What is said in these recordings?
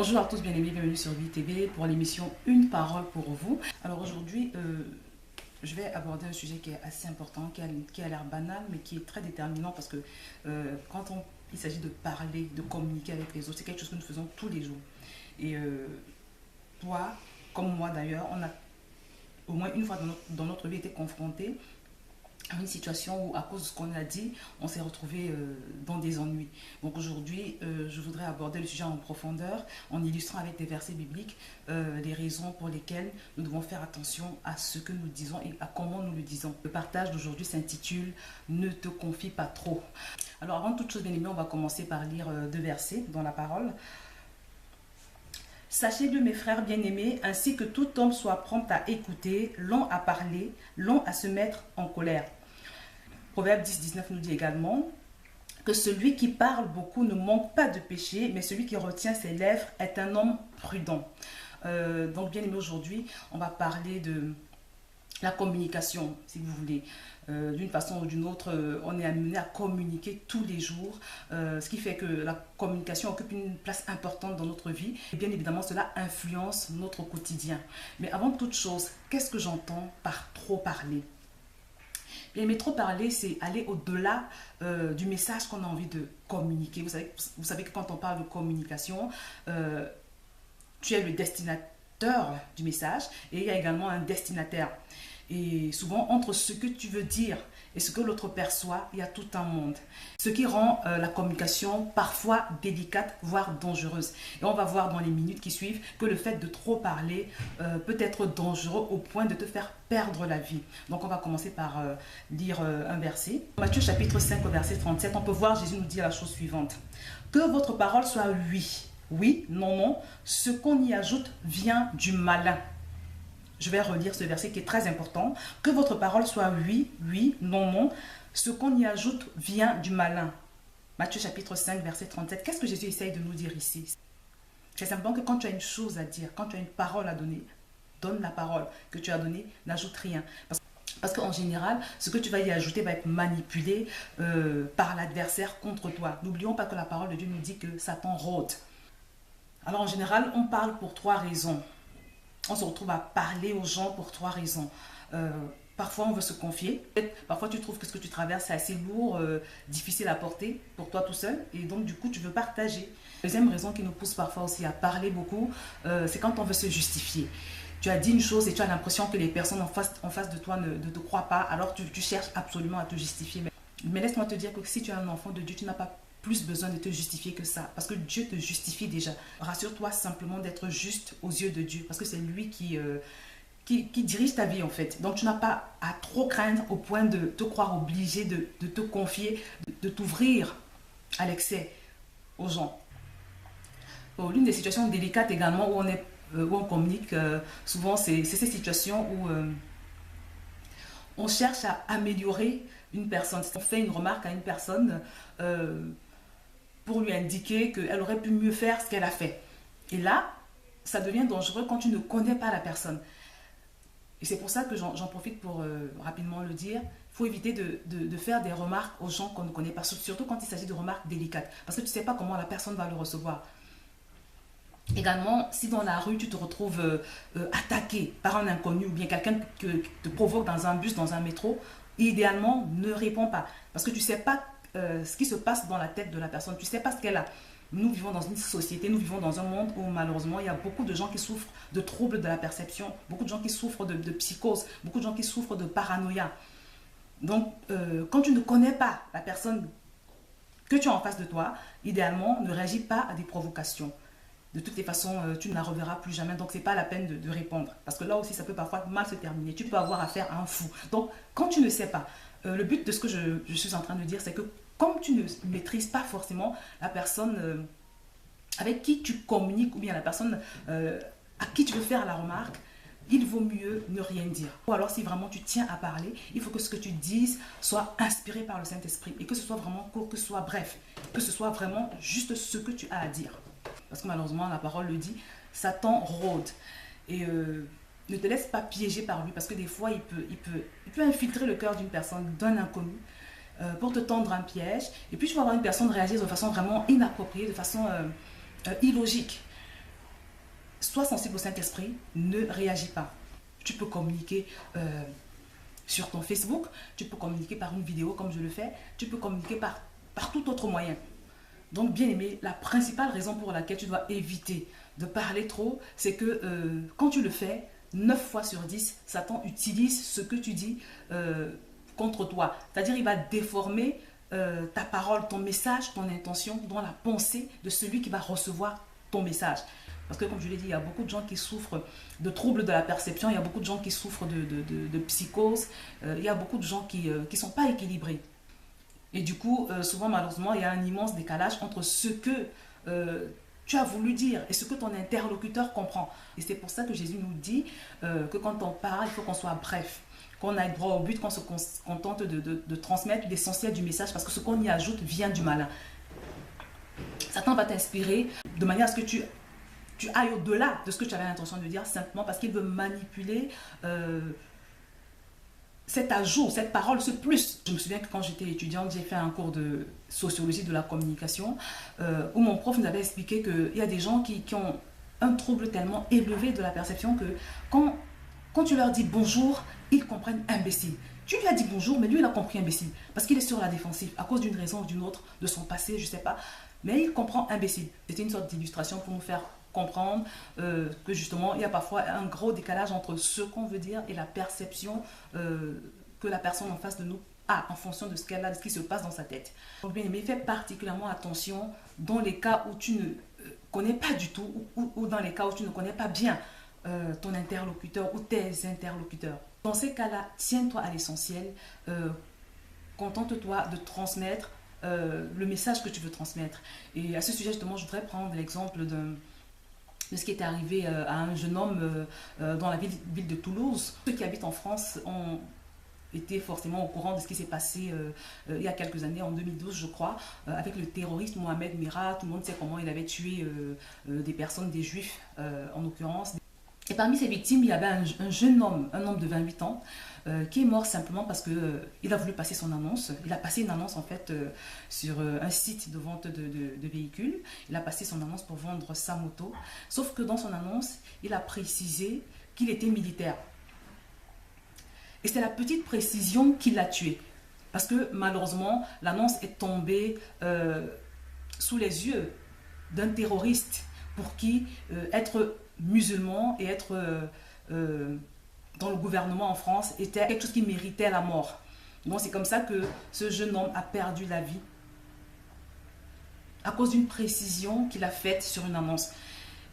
Bonjour à tous, bien-aimés, bienvenue sur VTV pour l'émission Une parole pour vous. Alors aujourd'hui, je vais aborder un sujet qui est assez important, qui a l'air banal, mais qui est très déterminant parce que il s'agit de parler, de communiquer avec les autres, c'est quelque chose que nous faisons tous les jours. Et toi, comme moi d'ailleurs, on a au moins une fois dans notre vie été confrontés à une situation où, à cause de ce qu'on a dit, on s'est retrouvé dans des ennuis. Donc aujourd'hui, je voudrais aborder le sujet en profondeur en illustrant avec des versets bibliques les raisons pour lesquelles nous devons faire attention à ce que nous disons et à comment nous le disons. Le partage d'aujourd'hui s'intitule « Ne te confie pas trop ». Alors avant toute chose, bien aimé, on va commencer par lire deux versets dans la parole. Sachez-le, mes frères bien-aimés, ainsi que tout homme soit prompt à écouter, long à parler, long à se mettre en colère. Proverbe 10-19 nous dit également que celui qui parle beaucoup ne manque pas de péché, mais celui qui retient ses lèvres est un homme prudent. Donc bien aimé, aujourd'hui, on va parler de la communication, si vous voulez. D'une façon ou d'une autre, on est amené à communiquer tous les jours, ce qui fait que la communication occupe une place importante dans notre vie. Et bien évidemment, cela influence notre quotidien. Mais avant toute chose, qu'est-ce que j'entends par trop parler ? Bien, mais trop parler, c'est aller au-delà du message qu'on a envie de communiquer. Vous savez que quand on parle de communication, tu es le destinataire du message et il y a également un destinataire. Et souvent, entre ce que tu veux dire et ce que l'autre perçoit, il y a tout un monde. Ce qui rend la communication parfois délicate, voire dangereuse. Et on va voir dans les minutes qui suivent que le fait de trop parler peut être dangereux au point de te faire perdre la vie. Donc on va commencer par lire un verset. Matthieu chapitre 5 au verset 37, on peut voir Jésus nous dire la chose suivante. Que votre parole soit oui, oui, non, non. Ce qu'on y ajoute vient du malin. Je vais relire ce verset qui est très important. Que votre parole soit oui, oui, non, non. Ce qu'on y ajoute vient du malin. Matthieu chapitre 5, verset 37. Qu'est-ce que Jésus essaye de nous dire ici? C'est simplement que quand tu as une chose à dire, quand tu as une parole à donner, donne la parole que tu as donnée, n'ajoute rien. Parce qu'en général, ce que tu vas y ajouter va être manipulé par l'adversaire contre toi. N'oublions pas que la parole de Dieu nous dit que Satan rôde. Alors en général, on parle pour trois raisons. On se retrouve à parler aux gens pour trois raisons. Parfois, on veut se confier. Parfois, tu trouves que ce que tu traverses est assez lourd, difficile à porter pour toi tout seul. Et donc, du coup, tu veux partager. Deuxième raison qui nous pousse parfois aussi à parler beaucoup, c'est quand on veut se justifier. Tu as dit une chose et tu as l'impression que les personnes en face de toi ne te croient pas. Alors, tu cherches absolument à te justifier. Mais laisse-moi te dire que si tu es un enfant de Dieu, tu n'as pas plus besoin de te justifier que ça. Parce que Dieu te justifie déjà. Rassure-toi simplement d'être juste aux yeux de Dieu. Parce que c'est lui qui dirige ta vie en fait. Donc tu n'as pas à trop craindre au point de te croire obligé de te confier, de t'ouvrir à l'excès aux gens. Bon, l'une des situations délicates également où on communique, souvent c'est ces situations où on cherche à améliorer une personne. On fait une remarque à une personne pour lui indiquer qu'elle aurait pu mieux faire ce qu'elle a fait. Et là, ça devient dangereux quand tu ne connais pas la personne. Et c'est pour ça que j'en profite pour rapidement le dire. Il faut éviter de faire des remarques aux gens qu'on ne connaît pas, surtout quand il s'agit de remarques délicates. Parce que tu ne sais pas comment la personne va le recevoir. Également, si dans la rue, tu te retrouves attaqué par un inconnu ou bien quelqu'un qui te provoque dans un bus, dans un métro, idéalement, ne réponds pas. Parce que tu ne sais pas ce qui se passe dans la tête de la personne. Tu ne sais pas ce qu'elle a. Nous vivons dans une société, nous vivons dans un monde où malheureusement il y a beaucoup de gens qui souffrent de troubles de la perception, beaucoup de gens qui souffrent de psychose, beaucoup de gens qui souffrent de paranoïa. Donc quand tu ne connais pas la personne que tu as en face de toi, idéalement ne réagis pas à des provocations. De toutes les façons, tu ne la reverras plus jamais, donc ce n'est pas la peine de répondre. Parce que là aussi, ça peut parfois mal se terminer. Tu peux avoir affaire à un fou. Donc, quand tu ne sais pas, le but de ce que je suis en train de dire, c'est que comme tu ne maîtrises pas forcément la personne avec qui tu communiques, ou bien la personne à qui tu veux faire la remarque, il vaut mieux ne rien dire. Ou alors, si vraiment tu tiens à parler, il faut que ce que tu dises soit inspiré par le Saint-Esprit. Et que ce soit vraiment court, que ce soit bref. Que ce soit vraiment juste ce que tu as à dire. Parce que malheureusement, la parole le dit, Satan rôde. Et ne te laisse pas piéger par lui, parce que des fois, il peut infiltrer le cœur d'une personne, d'un inconnu, pour te tendre un piège. Et puis, tu vas voir une personne réagir de façon vraiment inappropriée, de façon illogique. sois sensible au Saint-Esprit, ne réagis pas. Tu peux communiquer sur ton Facebook, tu peux communiquer par une vidéo comme je le fais, tu peux communiquer par tout autre moyen. Donc, bien aimé, la principale raison pour laquelle tu dois éviter de parler trop, c'est que quand tu le fais, 9 fois sur 10, Satan utilise ce que tu dis contre toi. C'est-à-dire, il va déformer ta parole, ton message, ton intention dans la pensée de celui qui va recevoir ton message. Parce que comme je l'ai dit, il y a beaucoup de gens qui souffrent de troubles de la perception, il y a beaucoup de gens qui souffrent de psychose, il y a beaucoup de gens qui ne sont pas équilibrés. Et du coup, souvent malheureusement, il y a un immense décalage entre ce que tu as voulu dire et ce que ton interlocuteur comprend. Et c'est pour ça que Jésus nous dit que quand on parle, il faut qu'on soit bref, qu'on aille droit au but, qu'on se contente de transmettre l'essentiel du message, parce que ce qu'on y ajoute vient du malin. Satan va t'inspirer de manière à ce que tu ailles au-delà de ce que tu avais l'intention de dire, simplement parce qu'il veut manipuler cet ajout, cette parole, ce plus. Je me souviens que quand j'étais étudiante, j'ai fait un cours de sociologie de la communication où mon prof nous avait expliqué qu'il y a des gens qui ont un trouble tellement élevé de la perception que quand tu leur dis bonjour, ils comprennent imbécile. Tu lui as dit bonjour, mais lui, il a compris imbécile. Parce qu'il est sur la défensive, à cause d'une raison ou d'une autre, de son passé, je ne sais pas. Mais il comprend imbécile. C'était une sorte d'illustration pour nous faire comprendre que justement, il y a parfois un gros décalage entre ce qu'on veut dire et la perception que la personne en face de nous a en fonction de ce qu'elle a, de ce qui se passe dans sa tête. Donc, bien aimé, fais particulièrement attention dans les cas où tu ne connais pas du tout ou dans les cas où tu ne connais pas bien ton interlocuteur ou tes interlocuteurs. Dans ces cas-là, tiens-toi à l'essentiel, contente-toi de transmettre le message que tu veux transmettre. Et à ce sujet, justement, je voudrais prendre l'exemple de ce qui est arrivé à un jeune homme dans la ville de Toulouse. Ceux qui habitent en France ont été forcément au courant de ce qui s'est passé il y a quelques années, en 2012 je crois, avec le terroriste Mohamed Merah. Tout le monde sait comment il avait tué des personnes, des juifs en l'occurrence. Et parmi ces victimes, il y avait un jeune homme, un homme de 28 ans, qui est mort simplement parce qu'il a voulu passer son annonce. Il a passé une annonce en fait sur un site de vente de véhicules. Il a passé son annonce pour vendre sa moto. Sauf que dans son annonce, il a précisé qu'il était militaire. Et c'est la petite précision qui l'a tué. Parce que malheureusement, l'annonce est tombée sous les yeux d'un terroriste pour qui être musulman et être dans le gouvernement en France était quelque chose qui méritait la mort. Donc c'est comme ça que ce jeune homme a perdu la vie à cause d'une précision qu'il a faite sur une annonce.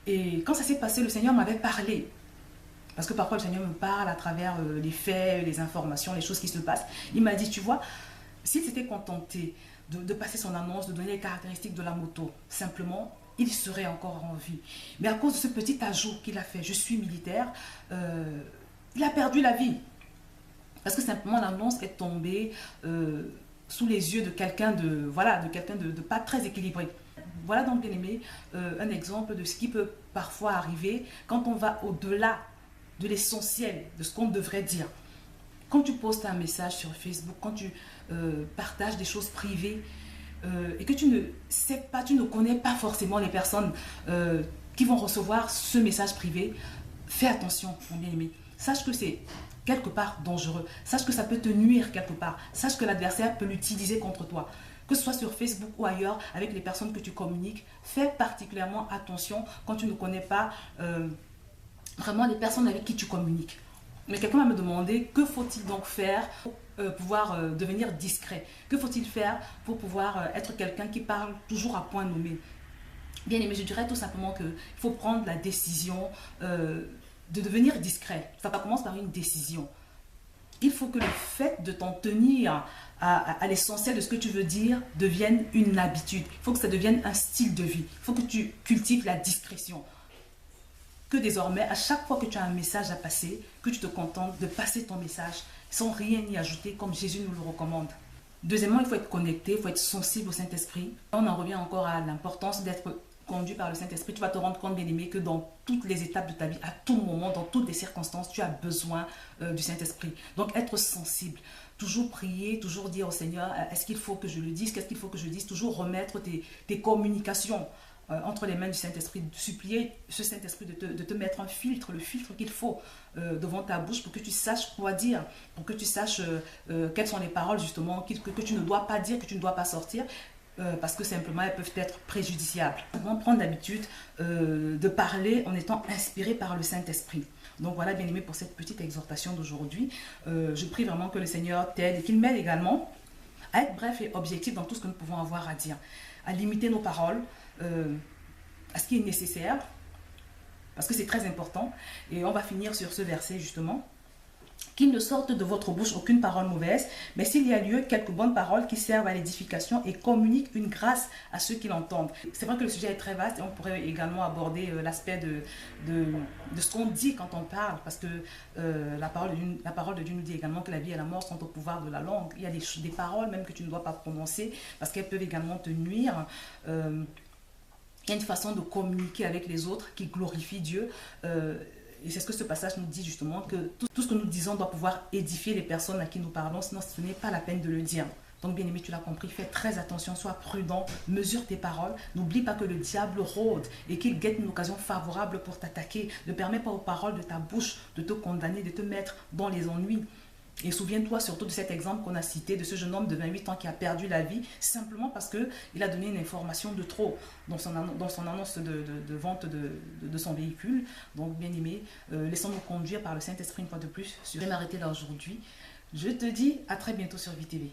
Et quand ça s'est passé, le Seigneur m'avait parlé. Parce que parfois le Seigneur me parle à travers les faits, les informations, les choses qui se passent. Il m'a dit, tu vois, s'il s'était contenté de passer son annonce, de donner les caractéristiques de la moto, simplement, il serait encore en vie. Mais à cause de ce petit ajout qu'il a fait, je suis militaire, il a perdu la vie. Parce que simplement l'annonce est tombée sous les yeux de quelqu'un de pas très équilibré. Voilà donc, bien aimé, un exemple de ce qui peut parfois arriver quand on va au-delà de l'essentiel, de ce qu'on devrait dire. Quand tu postes un message sur Facebook, quand tu partages des choses privées, et que tu ne sais pas, tu ne connais pas forcément les personnes qui vont recevoir ce message privé, fais attention, mon bien-aimé. Sache que c'est quelque part dangereux. Sache que ça peut te nuire quelque part. Sache que l'adversaire peut l'utiliser contre toi. Que ce soit sur Facebook ou ailleurs, avec les personnes que tu communiques, fais particulièrement attention quand tu ne connais pas vraiment les personnes avec qui tu communiques. Mais quelqu'un va me demander, que faut-il donc faire pour pouvoir devenir discret? Que faut-il faire pour pouvoir être quelqu'un qui parle toujours à point nommé? Bien aimé, je dirais tout simplement qu'il faut prendre la décision de devenir discret. Ça commence par une décision. Il faut que le fait de t'en tenir à l'essentiel de ce que tu veux dire devienne une habitude. Il faut que ça devienne un style de vie. Il faut que tu cultives la discrétion. Que désormais, à chaque fois que tu as un message à passer, que tu te contentes de passer ton message sans rien y ajouter comme Jésus nous le recommande. Deuxièmement, il faut être connecté, il faut être sensible au Saint-Esprit. On en revient encore à l'importance d'être conduit par le Saint-Esprit. Tu vas te rendre compte, bien aimé, que dans toutes les étapes de ta vie, à tout moment, dans toutes les circonstances, tu as besoin du Saint-Esprit. Donc, être sensible. toujours prier, toujours dire au Seigneur, est-ce qu'il faut que je le dise, qu'est-ce qu'il faut que je dise, toujours remettre tes communications entre les mains du Saint-Esprit, supplier ce Saint-Esprit de te mettre un filtre, le filtre qu'il faut devant ta bouche pour que tu saches quoi dire, pour que tu saches quelles sont les paroles justement que tu ne dois pas dire, que tu ne dois pas sortir. Parce que simplement elles peuvent être préjudiciables. On va prendre l'habitude de parler en étant inspiré par le Saint-Esprit. Donc voilà, bien aimé, pour cette petite exhortation d'aujourd'hui. Je prie vraiment que le Seigneur t'aide et qu'il m'aide également à être bref et objectif dans tout ce que nous pouvons avoir à dire, à limiter nos paroles à ce qui est nécessaire, parce que c'est très important. Et on va finir sur ce verset justement. Qu'il ne sorte de votre bouche aucune parole mauvaise, mais s'il y a lieu, quelques bonnes paroles qui servent à l'édification et communiquent une grâce à ceux qui l'entendent. C'est vrai que le sujet est très vaste et on pourrait également aborder l'aspect de ce qu'on dit quand on parle, parce que la parole de Dieu nous dit également que la vie et la mort sont au pouvoir de la langue. Il y a des paroles même que tu ne dois pas prononcer, parce qu'elles peuvent également te nuire. Il y a une façon de communiquer avec les autres qui glorifie Dieu. Et c'est ce que ce passage nous dit justement, que tout ce que nous disons doit pouvoir édifier les personnes à qui nous parlons, sinon ce n'est pas la peine de le dire. Donc bien aimé, tu l'as compris, fais très attention, sois prudent, mesure tes paroles, n'oublie pas que le diable rôde et qu'il guette une occasion favorable pour t'attaquer. Ne permets pas aux paroles de ta bouche de te condamner, de te mettre dans les ennuis. Et souviens-toi surtout de cet exemple qu'on a cité, de ce jeune homme de 28 ans qui a perdu la vie simplement parce qu'il a donné une information de trop dans son annonce de vente de son véhicule. Donc bien aimé, laissons-nous conduire par le Saint-Esprit une fois de plus. Je vais m'arrêter là aujourd'hui. Je te dis à très bientôt sur VTV.